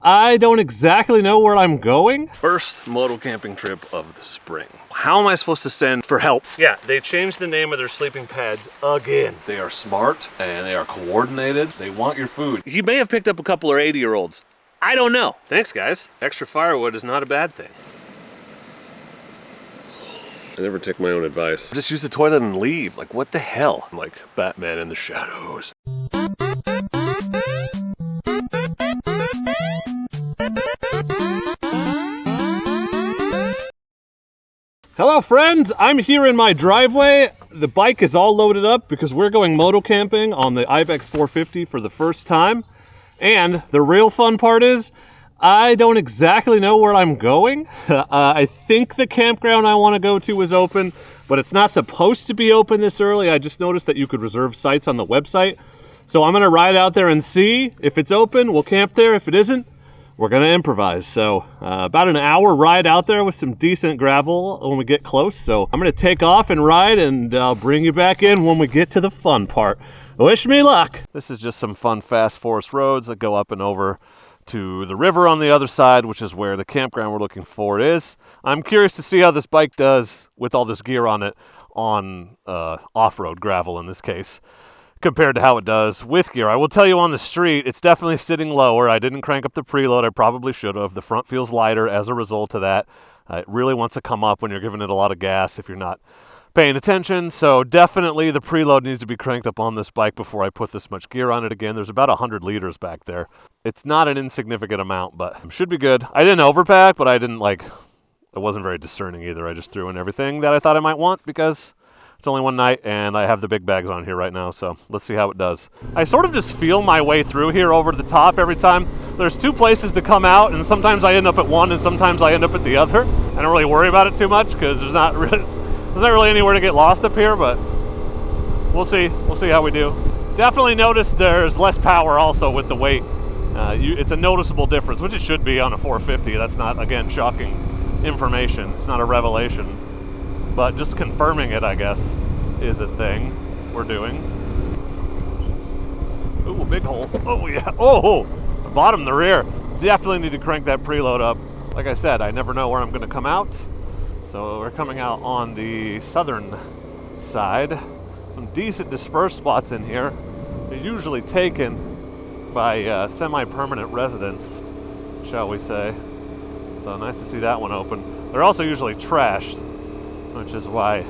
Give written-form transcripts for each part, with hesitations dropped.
I don't exactly know where I'm going. First moto camping trip of the spring. How am I supposed to send for help? Yeah, they changed the name of their sleeping pads again. They are smart and they are coordinated. They want your food. He may have picked up a couple of 80-year-olds. I don't know. Thanks, guys. Extra firewood is not a bad thing. I never take my own advice. Just use the toilet and leave. Like, what the hell? I'm like Batman in the shadows. Hello friends, I'm here in my driveway. The bike is all loaded up because we're going moto camping on the Ibex 450 for the first time. And the real fun part is, I don't exactly know where I'm going. I think the campground I want to go to is open, but it's not supposed to be open this early. I just noticed that you could reserve sites on the website. So I'm gonna ride out there and see. If it's open, we'll camp there. If it isn't, we're gonna improvise. So about an hour ride out there with some decent gravel when we get close. So I'm gonna take off and ride, and I'll bring you back in when we get to the fun part. Wish me luck. This is just some fun fast forest roads that go up and over to the river on the other side, which is where the campground we're looking for is. I'm curious to see how this bike does with all this gear on it on off-road gravel in this case, compared to how it does with gear. I will tell you on the street, it's definitely sitting lower. I didn't crank up the preload. I probably should have. The front feels lighter as a result of that. It really wants to come up when you're giving it a lot of gas if you're not paying attention. So definitely the preload needs to be cranked up on this bike before I put this much gear on it again. There's about 100 liters back there. It's not an insignificant amount, but it should be good. I didn't overpack, but I wasn't very discerning either. I just threw in everything that I thought I might want because it's only one night, and I have the big bags on here right now, so let's see how it does. I sort of just feel my way through here over to the top every time. There's two places to come out, and sometimes I end up at one, and sometimes I end up at the other. I don't really worry about it too much because there's not really anywhere to get lost up here, but we'll see. We'll see how we do. Definitely notice there's less power also with the weight. It's a noticeable difference, which it should be on a 450. That's not, again, shocking information. It's not a revelation. But just confirming it, I guess, is a thing we're doing. Ooh, big hole. Oh, yeah. Oh, the bottom, the rear. Definitely need to crank that preload up. Like I said, I never know where I'm going to come out. So we're coming out on the southern side. Some decent dispersed spots in here. They're usually taken by semi-permanent residents, shall we say. So nice to see that one open. They're also usually trashed, which is why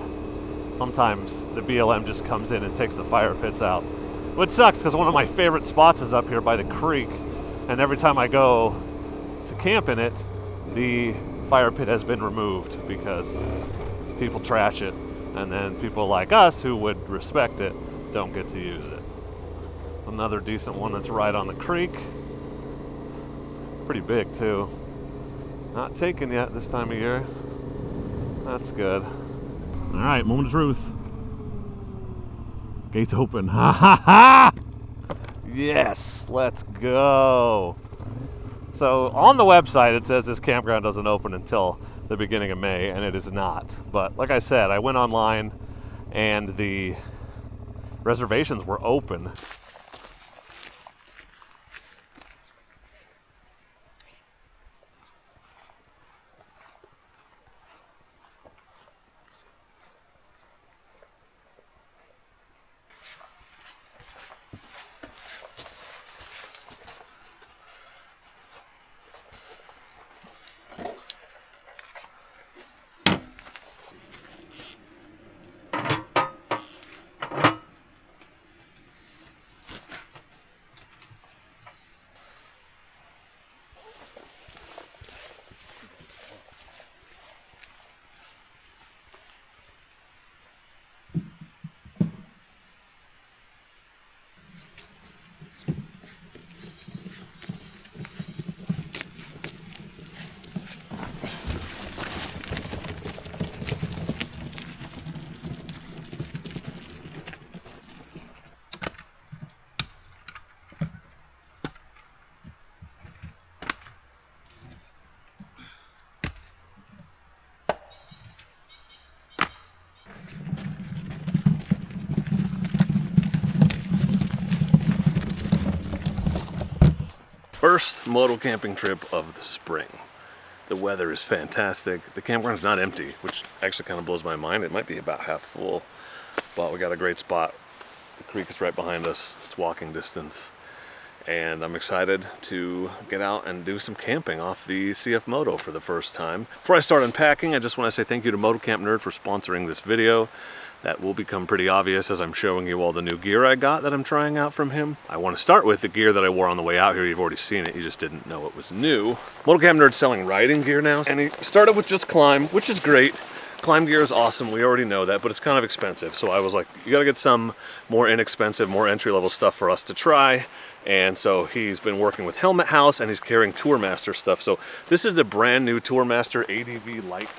sometimes the BLM just comes in and takes the fire pits out. Which sucks, because one of my favorite spots is up here by the creek, and every time I go to camp in it, the fire pit has been removed because people trash it, and then people like us who would respect it don't get to use it. It's another decent one that's right on the creek. Pretty big too. Not taken yet this time of year. That's good. All right, moment of truth. Gates open. Ha ha ha! Yes, let's go. So on the website, it says this campground doesn't open until the beginning of May, and it is not. But like I said, I went online, and the reservations were open. First moto camping trip of the spring. The weather is fantastic. The campground's not empty, which actually kind of blows my mind. It might be about half full, but we got a great spot. The creek is right behind us. It's walking distance. And I'm excited to get out and do some camping off the CFMOTO for the first time. Before I start unpacking, I just want to say thank you to Moto Camp Nerd for sponsoring this video. That will become pretty obvious as I'm showing you all the new gear I got that I'm trying out from him. I want to start with the gear that I wore on the way out here. You've already seen it, you just didn't know it was new. Moto Camp Nerd's selling riding gear now, and he started with just Climb, which is great. Climb gear is awesome, we already know that, but it's kind of expensive. So I was like, you gotta get some more inexpensive, more entry-level stuff for us to try. And so he's been working with Helmet House and he's carrying Tourmaster stuff. So this is the brand new Tourmaster ADV Light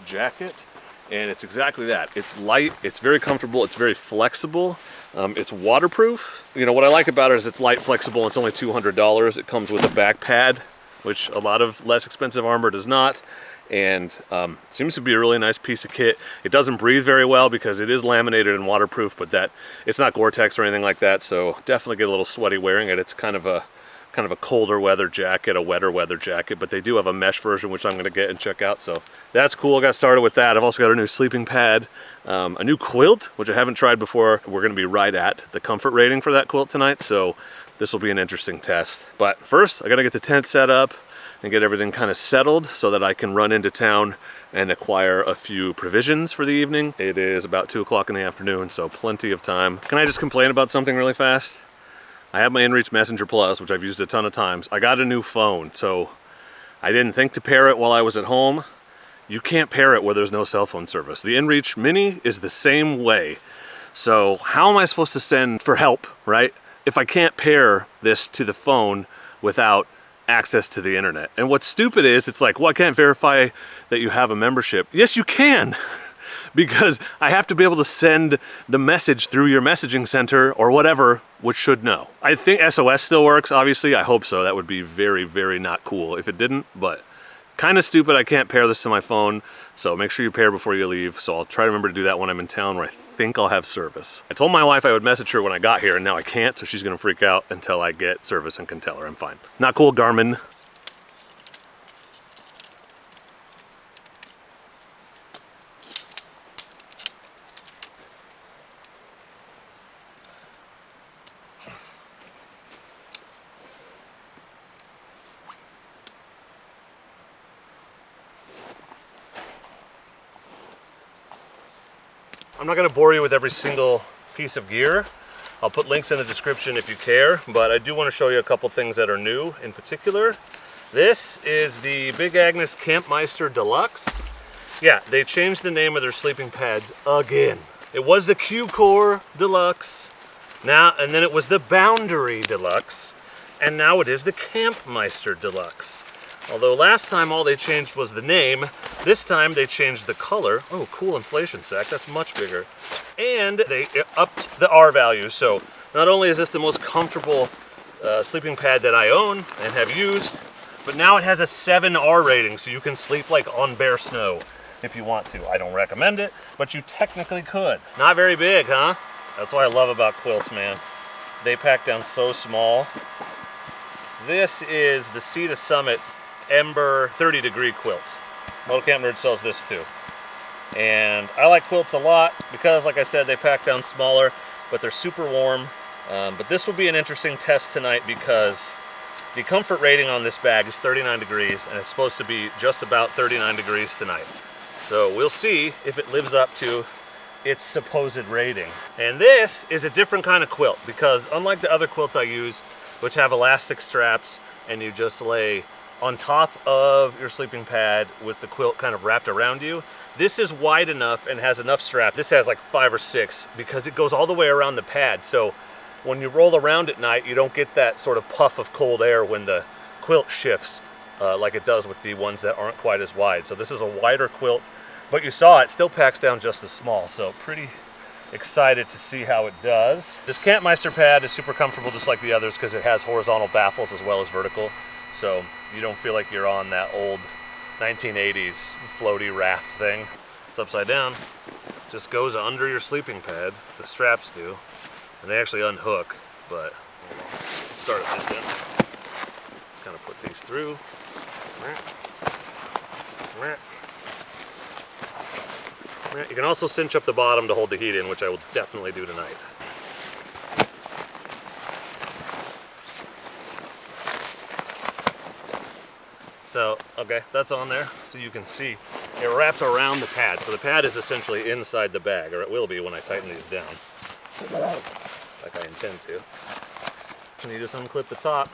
jacket. And it's exactly that. It's light, it's very comfortable, it's very flexible. It's waterproof. You know, what I like about it is it's light, flexible, it's only $200. It comes with a back pad, which a lot of less expensive armor does not. And seems to be a really nice piece of kit. It doesn't breathe very well because it is laminated and waterproof, but it's not Gore-Tex or anything like that, so definitely get a little sweaty wearing it. It's kind of a colder weather jacket, a wetter weather jacket, but they do have a mesh version which I'm going to get and check out, so that's cool. I got started with that. I've also got a new sleeping pad, a new quilt, which I haven't tried before. We're going to be right at the comfort rating for that quilt tonight, so this will be an interesting test. But first, I got to get the tent set up and get everything kind of settled so that I can run into town and acquire a few provisions for the evening. It is about 2 o'clock in the afternoon, so plenty of time. Can I just complain about something really fast? I have my inReach Messenger Plus, which I've used a ton of times. I got a new phone, so I didn't think to pair it while I was at home. You can't pair it where there's no cell phone service. The inReach Mini is the same way. So how am I supposed to send for help, right? If I can't pair this to the phone without access to the internet. And what's stupid is, it's like, well, I can't verify that you have a membership. Yes, you can, because I have to be able to send the message through your messaging center or whatever, which should know. I think SOS still works, obviously. I hope so. That would be very, very not cool if it didn't, but kind of stupid. I can't pair this to my phone, so make sure you pair before you leave. So I'll try to remember to do that when I'm in town where I think I'll have service. I told my wife I would message her when I got here, and now I can't, so she's gonna freak out until I get service and can tell her I'm fine. Not cool, Garmin. I'm not going to bore you with every single piece of gear. I'll put links in the description if you care, but I do want to show you a couple things that are new in particular. This is the Big Agnes Campmeister Deluxe. Yeah, they changed the name of their sleeping pads again. It was the Q-Core Deluxe, and then it was the Boundary Deluxe, and now it is the Campmeister Deluxe. Although last time all they changed was the name, this time they changed the color. Oh, cool inflation sack, that's much bigger. And they upped the R value, so not only is this the most comfortable sleeping pad that I own and have used, but now it has a 7 R rating, so you can sleep like on bare snow if you want to. I don't recommend it, but you technically could. Not very big, huh? That's what I love about quilts, man. They pack down so small. This is the Sea to Summit Ember 30-degree quilt. Moto Camp Nerd sells this too. And I like quilts a lot because, like I said, they pack down smaller, but they're super warm. But this will be an interesting test tonight because the comfort rating on this bag is 39 degrees, and it's supposed to be just about 39 degrees tonight. So we'll see if it lives up to its supposed rating. And this is a different kind of quilt because, unlike the other quilts I use, which have elastic straps and you just lay on top of your sleeping pad with the quilt kind of wrapped around you, this is wide enough and has enough strap. This has like 5 or 6 because it goes all the way around the pad. So when you roll around at night, you don't get that sort of puff of cold air when the quilt shifts like it does with the ones that aren't quite as wide. So this is a wider quilt, but you saw it still packs down just as small. So pretty excited to see how it does. This Campmeister pad is super comfortable just like the others because it has horizontal baffles as well as vertical. So you don't feel like you're on that old 1980s floaty raft thing. It's upside down. Just goes under your sleeping pad. The straps do. And they actually unhook, but let's start at this end. these through. You can also cinch up the bottom to hold the heat in, which I will definitely do tonight. So, okay, that's on there, so you can see it wraps around the pad. So the pad is essentially inside the bag, or it will be when I tighten these down, like I intend to. And you just unclip the top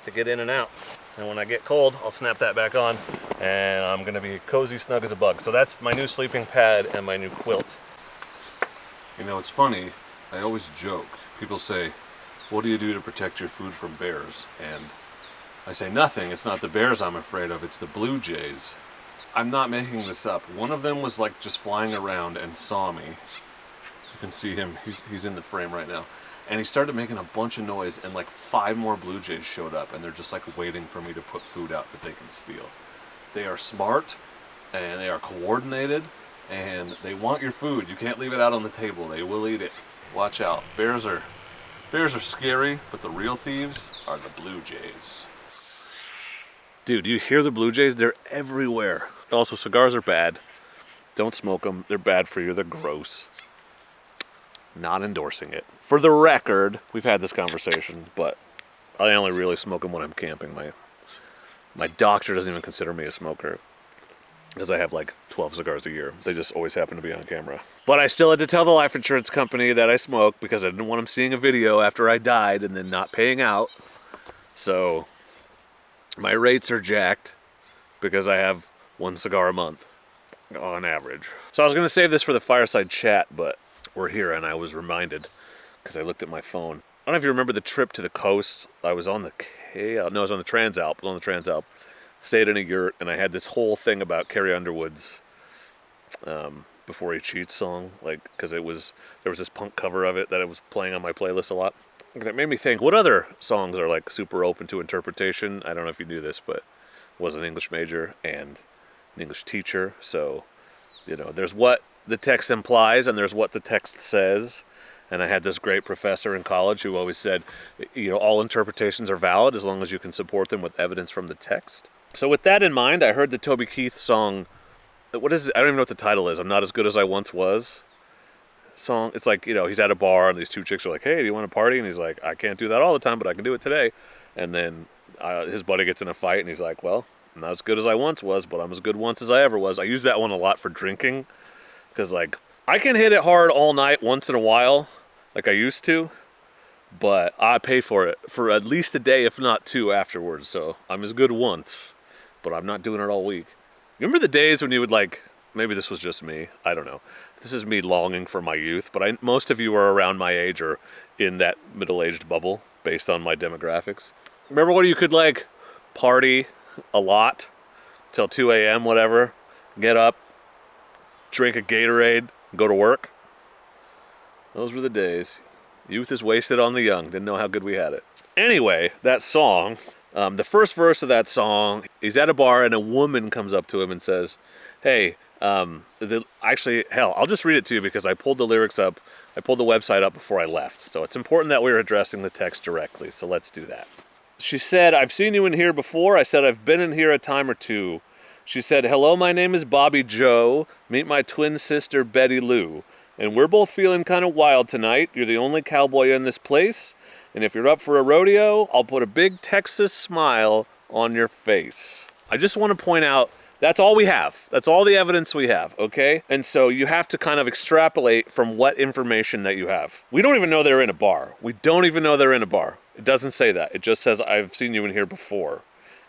to get in and out. And when I get cold, I'll snap that back on, and I'm gonna be cozy, snug as a bug. So that's my new sleeping pad and my new quilt. You know, it's funny, I always joke. People say, what do you do to protect your food from bears? And I say nothing. It's not the bears I'm afraid of, it's the blue jays. I'm not making this up. One of them was like just flying around and saw me. You can see him, he's in the frame right now. And he started making a bunch of noise, and like 5 more blue jays showed up, and they're just like waiting for me to put food out that they can steal. They are smart, and they are coordinated, and they want your food. You can't leave it out on the table. They will eat it. Watch out. Bears are scary, but the real thieves are the blue jays. Dude, you hear the blue jays? They're everywhere. Also, cigars are bad. Don't smoke them. They're bad for you. They're gross. Not endorsing it. For the record, we've had this conversation, but I only really smoke them when I'm camping. My doctor doesn't even consider me a smoker because I have like 12 cigars a year. They just always happen to be on camera. But I still had to tell the life insurance company that I smoked because I didn't want them seeing a video after I died and then not paying out. So my rates are jacked because I have 1 cigar a month on average. So I was going to save this for the fireside chat, but we're here and I was reminded because I looked at my phone. I don't know if you remember the trip to the coast. I was on the I was on the Transalp. Stayed in a yurt, and I had this whole thing about Carrie Underwood's Before He Cheats song, like, because there was this punk cover of it that I was playing on my playlist a lot. And it made me think, what other songs are like super open to interpretation? I don't know if you knew this, but I was an English major and an English teacher, so you know, there's what the text implies and there's what the text says. And I had this great professor in college who always said, you know, all interpretations are valid as long as you can support them with evidence from the text. So with that in mind, I heard the Toby Keith song. What is it? I don't even know what the title is. I'm Not As Good As I Once Was song. It's like, you know, he's at a bar and these 2 chicks are like, hey, do you want to party? And he's like, I can't do that all the time, but I can do it today. And then his buddy gets in a fight and he's like, well, I'm not as good as I once was, but I'm as good once as I ever was. I use that one a lot for drinking because, like, I can hit it hard all night once in a while, like I used to, but I pay for it for at least a day, if not 2 afterwards. So I'm as good once, but I'm not doing it all week. You remember the days when you would, like, maybe this was just me, I don't know. This is me longing for my youth, but most of you are around my age or in that middle-aged bubble based on my demographics. Remember when you could, like, party a lot till 2 a.m., whatever, get up, drink a Gatorade, go to work? Those were the days. Youth is wasted on the young. Didn't know how good we had it. Anyway, that song, the first verse of that song, he's at a bar and a woman comes up to him and says, hey, actually, hell, I'll just read it to you because I pulled the lyrics up. I pulled the website up before I left. So it's important that we're addressing the text directly. So let's do that. She said, I've seen you in here before. I said, I've been in here a time or two. She said, hello, my name is Bobby Joe. Meet my twin sister, Betty Lou. And we're both feeling kind of wild tonight. You're the only cowboy in this place. And if you're up for a rodeo, I'll put a big Texas smile on your face. I just want to point out, that's all we have. That's all the evidence we have, okay? And so you have to kind of extrapolate from what information that you have. We don't even know they're in a bar. We don't even know they're in a bar. It doesn't say that. It just says, I've seen you in here before.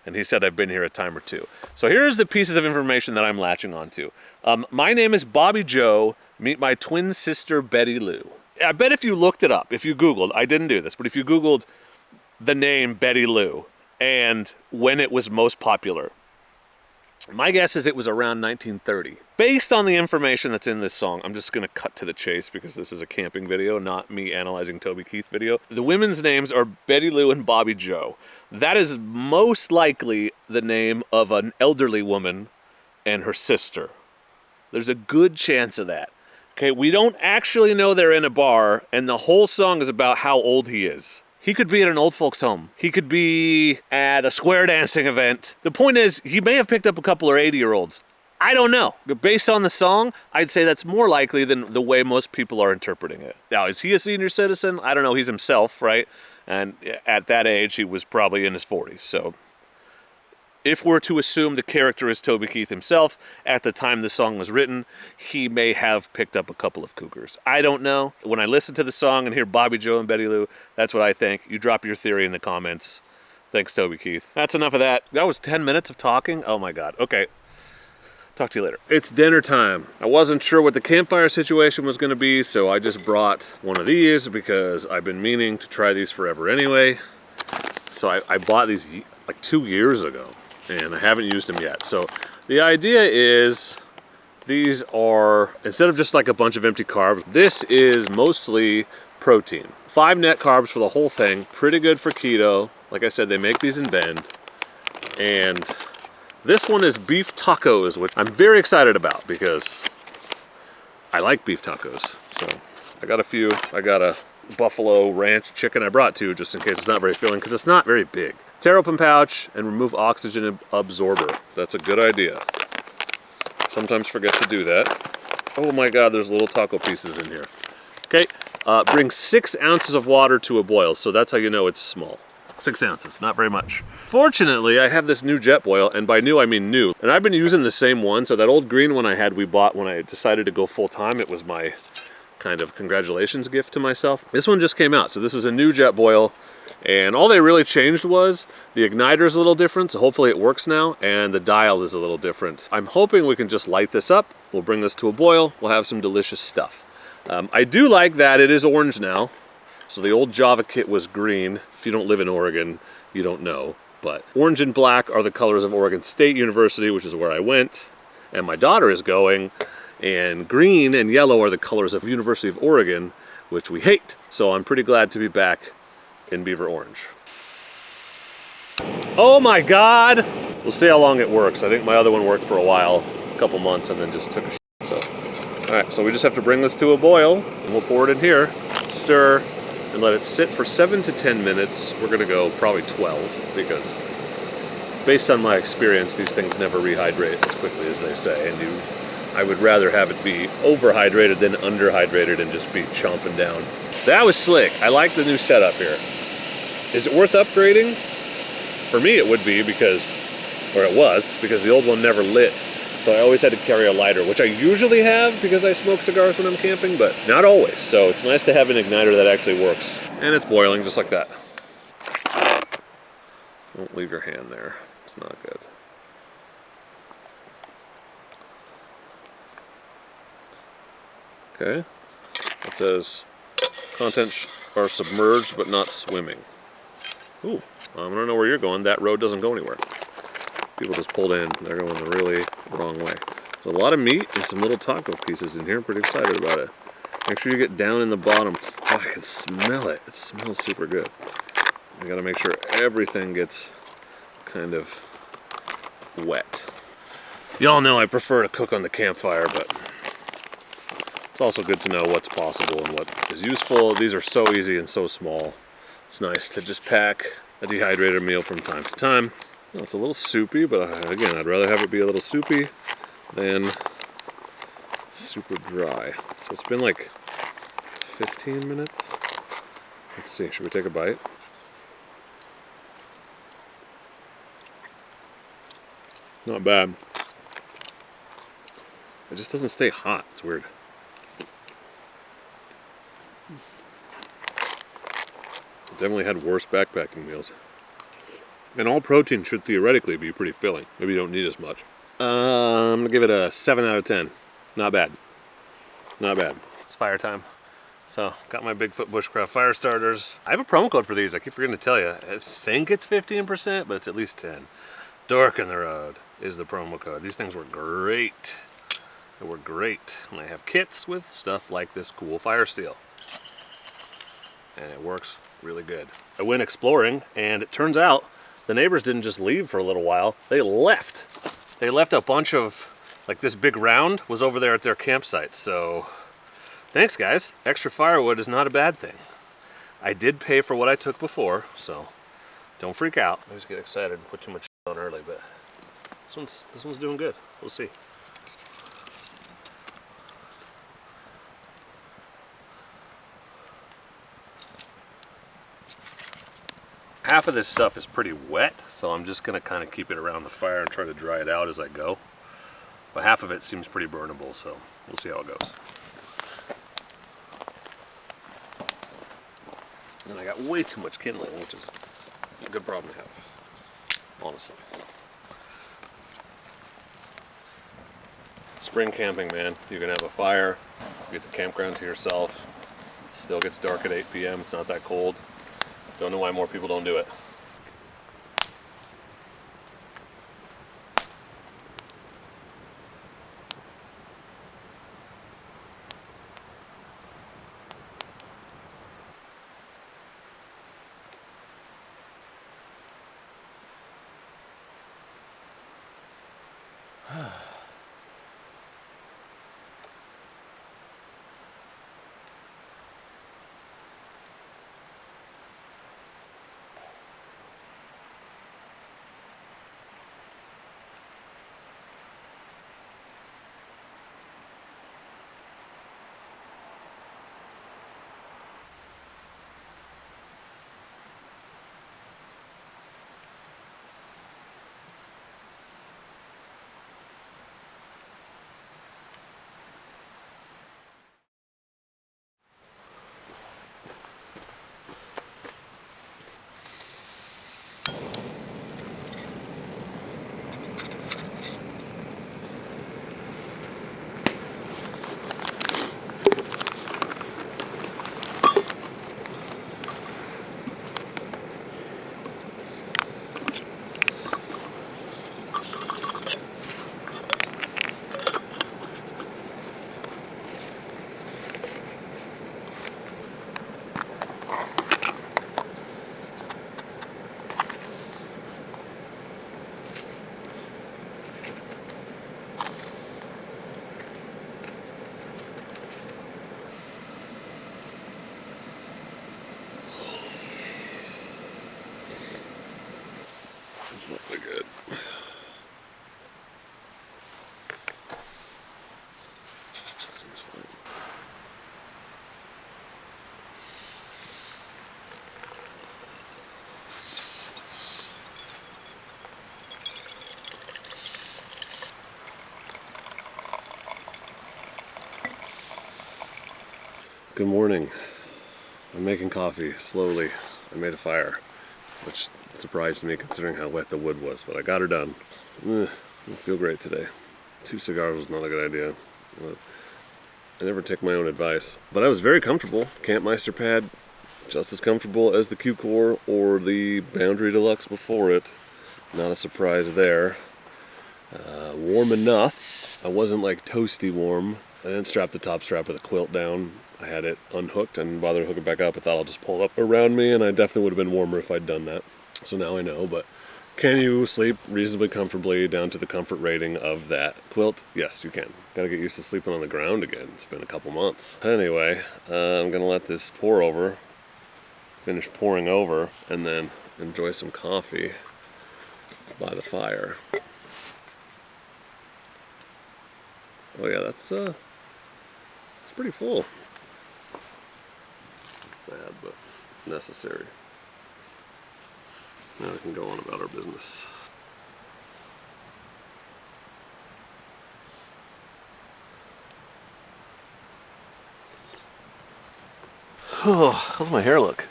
And he said, I've been here a time or two. So here's the pieces of information that I'm latching onto. My name is Bobby Joe. Meet my twin sister, Betty Lou. I bet if you looked it up, if you Googled, I didn't do this, but if you Googled the name Betty Lou and when it was most popular, my guess is it was around 1930. Based on the information that's in this song, I'm just going to cut to the chase because this is a camping video, not me analyzing Toby Keith video. The women's names are Betty Lou and Bobby Joe. That is most likely the name of an elderly woman and her sister. There's a good chance of that. Okay, we don't actually know they're in a bar, and the whole song is about how old he is. He could be at an old folks home. He could be at a square dancing event. The point is, he may have picked up a couple of 80-year-olds. I don't know. Based on the song, I'd say that's more likely than the way most people are interpreting it. Now, is he a senior citizen? I don't know. He's himself, right? And at that age, he was probably in his 40s. So if we're to assume the character is Toby Keith himself, at the time the song was written, he may have picked up a couple of cougars. I don't know. When I listen to the song and hear Bobby Joe and Betty Lou, that's what I think. You drop your theory in the comments. Thanks, Toby Keith. That's enough of that. That was 10 minutes of talking. Oh my God. Okay. Talk to you later. It's dinner time. I wasn't sure what the campfire situation was going to be, so I just brought one of these because I've been meaning to try these forever anyway. So I bought these like 2 years ago, and I haven't used them yet. So the idea is these are, instead of just like a bunch of empty carbs, this is mostly protein. 5 net carbs for the whole thing. Pretty good for keto. Like I said, they make these in Bend. And this one is beef tacos, which I'm very excited about because I like beef tacos. So I got a few. I got a buffalo ranch chicken. I brought 2 just in case it's not very filling because it's not very big. Tear open pouch and remove oxygen absorber. That's a good idea. Sometimes forget to do that. Oh my God, there's little taco pieces in here. Okay, bring 6 ounces of water to a boil. So that's how you know it's small. 6 ounces, not very much. Fortunately, I have this new Jetboil, and by new, I mean new. And I've been using the same one, so that old green one I had, we bought when I decided to go full time. It was my kind of congratulations gift to myself. This one just came out, so this is a new Jetboil, and all they really changed was the igniter is a little different, so hopefully it works now, and the dial is a little different. I'm hoping we can just light this up. We'll bring this to a boil. We'll have some delicious stuff. I do like that it is orange now. So the old Java kit was green. If you don't live in Oregon, you don't know. But orange and black are the colors of Oregon State University, which is where I went, and my daughter is going. And green and yellow are the colors of University of Oregon, which we hate. So I'm pretty glad to be back in Beaver Orange. Oh my God! We'll see how long it works. I think my other one worked for a while, a couple months, and then just took a shit. So, all right, so we just have to bring this to a boil, and we'll pour it in here, stir, and let it sit for 7 to 10 minutes. We're gonna go probably 12 because based on my experience, these things never rehydrate as quickly as they say, and I would rather have it be overhydrated than underhydrated and just be chomping down. That was slick. I like the new setup here. Is it worth upgrading? For me it would be because, or it was, because the old one never lit. So I always had to carry a lighter, which I usually have because I smoke cigars when I'm camping, but not always. So it's nice to have an igniter that actually works. And it's boiling just like that. Don't leave your hand there. It's not good. Okay. It says contents are submerged but not swimming. Ooh, I don't know where you're going. That road doesn't go anywhere. People just pulled in. They're going the really wrong way. There's a lot of meat and some little taco pieces in here. I'm pretty excited about it. Make sure you get down in the bottom. Oh, I can smell it. It smells super good. I gotta make sure everything gets kind of wet. Y'all know I prefer to cook on the campfire, but it's also good to know what's possible and what is useful. These are so easy and so small. It's nice to just pack a dehydrated meal from time to time. Well, it's a little soupy, but again, I'd rather have it be a little soupy than super dry. So it's been like 15 minutes. Let's see, should we take a bite? Not bad. It just doesn't stay hot, it's weird. Definitely had worse backpacking meals. And all protein should theoretically be pretty filling. Maybe you don't need as much. I'm gonna give it a 7 out of 10. Not bad. Not bad. It's fire time. So, got my Bigfoot Bushcraft fire starters. I have a promo code for these, I keep forgetting to tell you. I think it's 15%, but it's at least 10. Dork in the road is the promo code. These things were great. They were great. And I have kits with stuff like this cool fire steel. And it works really good. I went exploring, and it turns out the neighbors didn't just leave for a little while, they left. They left a bunch of, like this big round was over there at their campsite, so thanks guys. Extra firewood is not a bad thing. I did pay for what I took before, so don't freak out. I just get excited and put too much on early, but this one's doing good. We'll see. Half of this stuff is pretty wet, so I'm just gonna kind of keep it around the fire and try to dry it out as I go. But half of it seems pretty burnable, so we'll see how it goes. And I got way too much kindling, which is a good problem to have, honestly. Spring camping, man. You can have a fire, you get the campground to yourself. Still gets dark at 8 p.m. It's not that cold. Don't know why more people don't do it. Mostly good. Seems fine. Good morning. I'm making coffee slowly. I made a fire, which surprised me considering how wet the wood was, but I got her done. I feel great today. 2 cigars was not a good idea. I never take my own advice, but I was very comfortable. Campmeister pad, just as comfortable as the Q-Core or the Boundary Deluxe before it. Not a surprise there. Warm enough. I wasn't like toasty warm. I didn't strap the top strap of the quilt down. I had it unhooked and bother to hook it back up. I thought I'll just pull it up around me, and I definitely would have been warmer if I'd done that. So now I know, but can you sleep reasonably comfortably down to the comfort rating of that quilt? Yes, you can. Gotta get used to sleeping on the ground again. It's been a couple months. Anyway, I'm gonna let this pour over, finish pouring over, and then enjoy some coffee by the fire. Oh yeah, that's pretty full. Sad, but necessary. Now we can go on about our business. Oh, how's my hair look?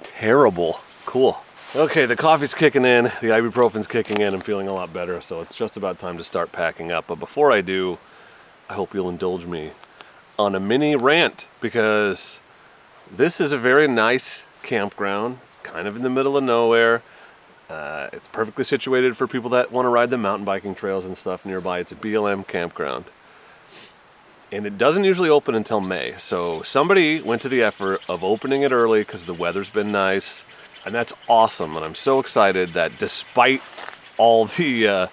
Terrible. Cool. Okay, the coffee's kicking in, the ibuprofen's kicking in, I'm feeling a lot better, so it's just about time to start packing up. But before I do, I hope you'll indulge me on a mini rant, because this is a very nice campground. It's kind of in the middle of nowhere. It's perfectly situated for people that want to ride the mountain biking trails and stuff nearby. It's a BLM campground. And it doesn't usually open until May. So somebody went to the effort of opening it early because the weather's been nice. And that's awesome. And I'm so excited that despite all the,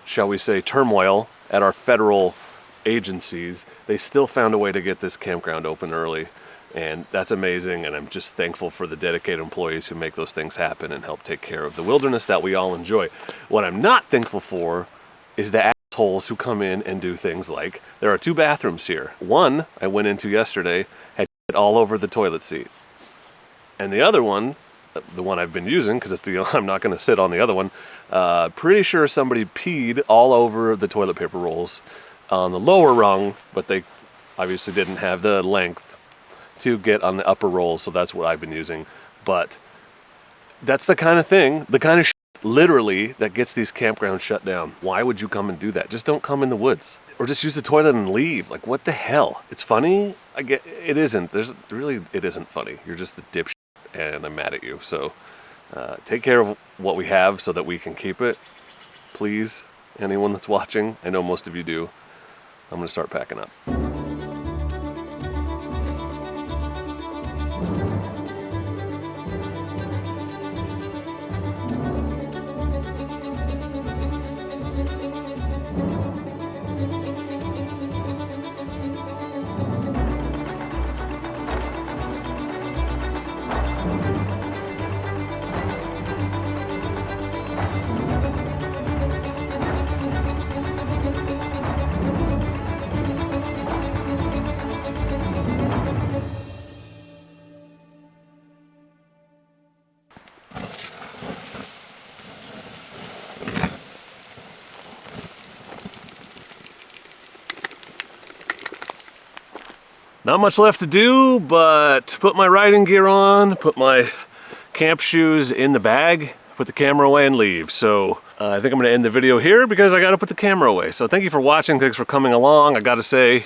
shall we say, turmoil at our federal agencies, they still found a way to get this campground open early. And that's amazing, and I'm just thankful for the dedicated employees who make those things happen and help take care of the wilderness that we all enjoy. What I'm not thankful for is the assholes who come in and do things like, there are 2 bathrooms here. One I went into yesterday had shit all over the toilet seat. And the other one, the one I've been using, because it's I'm not going to sit on the other one, pretty sure somebody peed all over the toilet paper rolls on the lower rung, but they obviously didn't have the length to get on the upper rolls, so that's what I've been using. But that's the kind of thing, the kind of shit, literally, that gets these campgrounds shut down. Why would you come and do that? Just don't come in the woods. Or just use the toilet and leave. Like, what the hell? It's funny? I get it isn't. It isn't funny. You're just a dipshit, and I'm mad at you. So take care of what we have so that we can keep it. Please, anyone that's watching. I know most of you do. I'm gonna start packing up. Not much left to do, but put my riding gear on, put my camp shoes in the bag, put the camera away and leave. So I think I'm gonna end the video here because I gotta put the camera away. So thank you for watching, thanks for coming along. I gotta say,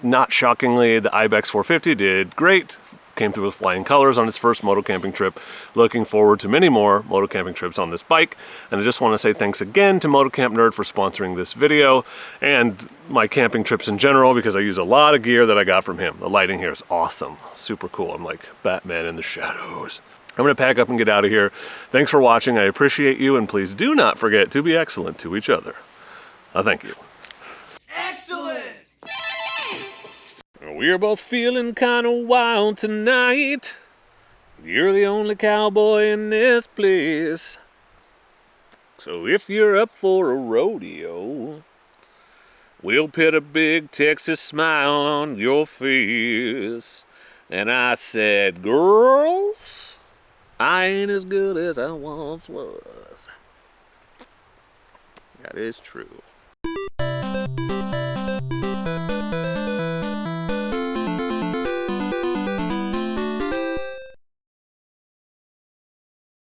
not shockingly, the Ibex 450 did great. Came through with flying colors on its first moto camping trip. Looking forward to many more moto camping trips on this bike. And I just want to say thanks again to Moto Camp Nerd for sponsoring this video and my camping trips in general, because I use a lot of gear that I got from him. The lighting here is awesome, super cool. I'm like Batman in the shadows. I'm gonna pack up and get out of here. Thanks for watching, I appreciate you, and please do not forget to be excellent to each other. Thank you. Excellent! We're both feeling kind of wild tonight. You're the only cowboy in this place. So if you're up for a rodeo, we'll put a big Texas smile on your face. And I said, girls, I ain't as good as I once was. That is true.